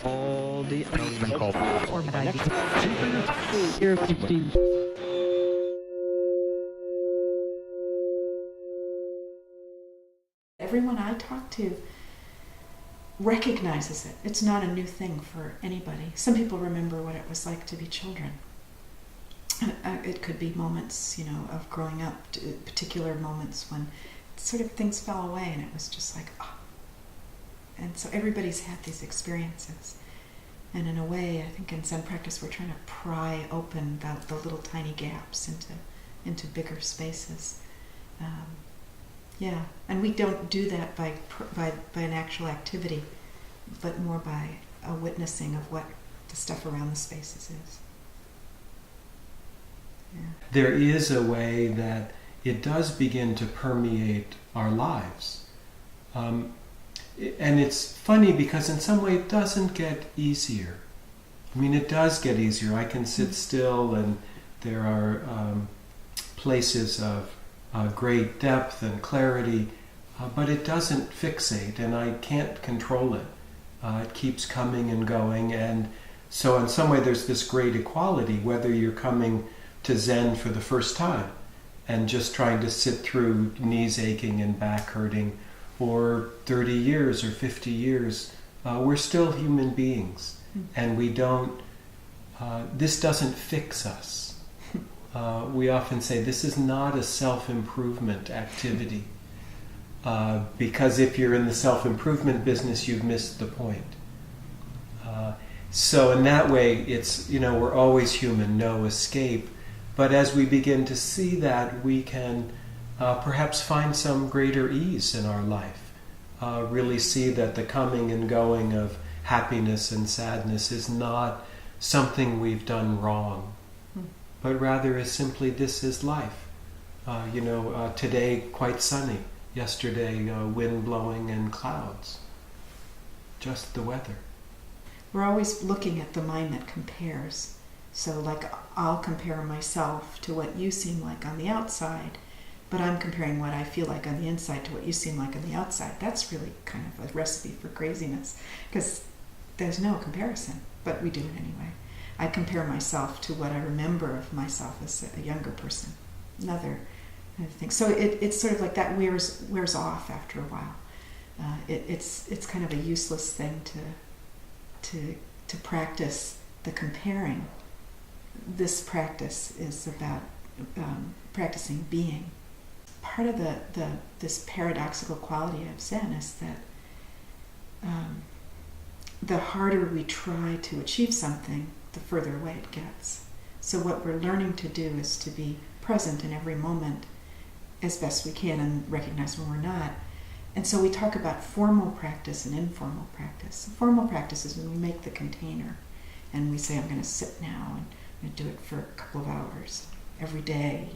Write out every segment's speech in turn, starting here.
all the elemental Everyone I talk to recognizes it. It's not a new thing for anybody. Some people remember what it was like to be children. It could be moments, of growing up, particular moments when sort of things fell away and it was just like, oh. And so everybody's had these experiences. And in a way, I think in Zen practice, we're trying to pry open the little tiny gaps into bigger spaces. And we don't do that by an actual activity, but more by a witnessing of what the stuff around the spaces is. Yeah. There is a way that it does begin to permeate our lives. And it's funny because in some way it doesn't get easier. I mean, it does get easier. I can sit still and there are places of great depth and clarity, but it doesn't fixate and I can't control it. It keeps coming and going, and so in some way there's this great equality, whether you're coming to Zen for the first time and just trying to sit through knees aching and back hurting, or 30 years or 50 years, we're still human beings, and we don't, this doesn't fix us. We often say this is not a self-improvement activity, because if you're in the self-improvement business, you've missed the point. So in that way, it's, we're always human, no escape. But as we begin to see that, we can perhaps find some greater ease in our life. Really see that the coming and going of happiness and sadness is not something we've done wrong, but rather is simply this is life. Today quite sunny, yesterday wind blowing and clouds. Just the weather. We're always looking at the mind that compares. So like I'll compare myself to what you seem like on the outside, but I'm comparing what I feel like on the inside to what you seem like on the outside. That's really kind of a recipe for craziness, because there's no comparison, but we do it anyway. I compare myself to what I remember of myself as a younger person. Another thing. So it's sort of like that wears off after a while. It's kind of a useless thing to practice the comparing. This practice is about practicing being. Part of this paradoxical quality of Zen is that the harder we try to achieve something, the further away it gets. So what we're learning to do is to be present in every moment as best we can and recognize when we're not. And so we talk about formal practice and informal practice. Formal practice is when we make the container and we say, I'm going to sit now and I'm going to do it for a couple of hours every day,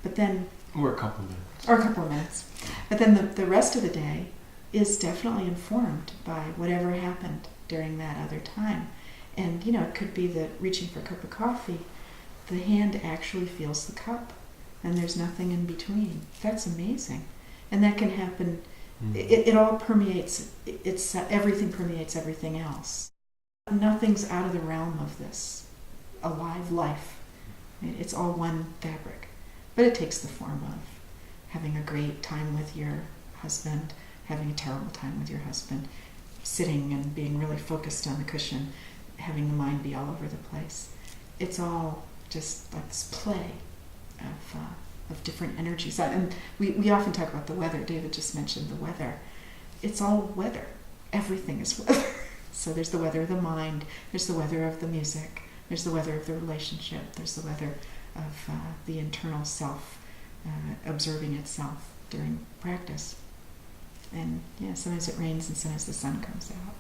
But then... Or a couple of minutes. Or a couple of minutes. But then the rest of the day is definitely informed by whatever happened during that other time. And, it could be that reaching for a cup of coffee, the hand actually feels the cup and there's nothing in between. That's amazing. And that can happen. It all permeates, everything permeates everything else. Nothing's out of the realm of this alive life. It's all one fabric. But it takes the form of having a great time with your husband, having a terrible time with your husband, sitting and being really focused on the cushion, having the mind be all over the place. It's all just like this play of different energies. And we often talk about the weather. David just mentioned the weather. It's all weather. Everything is weather. So there's the weather of the mind, there's the weather of the music, there's the weather of the relationship, there's the weather of the internal self observing itself during practice. And sometimes it rains and sometimes the sun comes out.